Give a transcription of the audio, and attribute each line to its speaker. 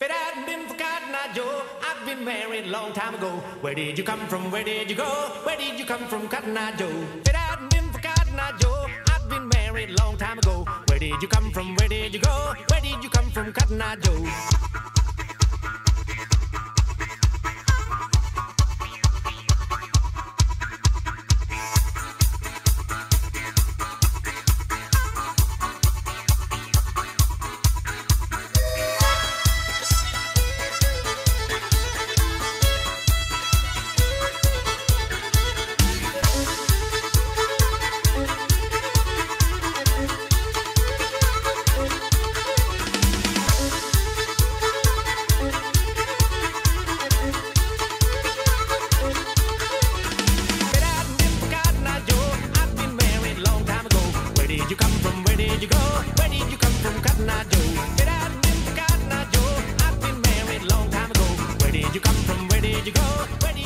Speaker 1: If it hadn't been for Cotton Eye Joe, I'd been married a long time ago. Where did you come from? Where did you go? Where did you come from, Cotton Eye Joe? If it hadn't been for Cotton Eye Joe, I'd been married a long time ago. Where did you come from? Where did you go? Where did you come from, Cotton Eye Joe? Where did you come from? Where did you go? Where did you come from, Cotton Eye Joe? If it hadn't been for Cotton Eye Joe, I'd been married a long time ago. Where did you come from? Where did you go? Where did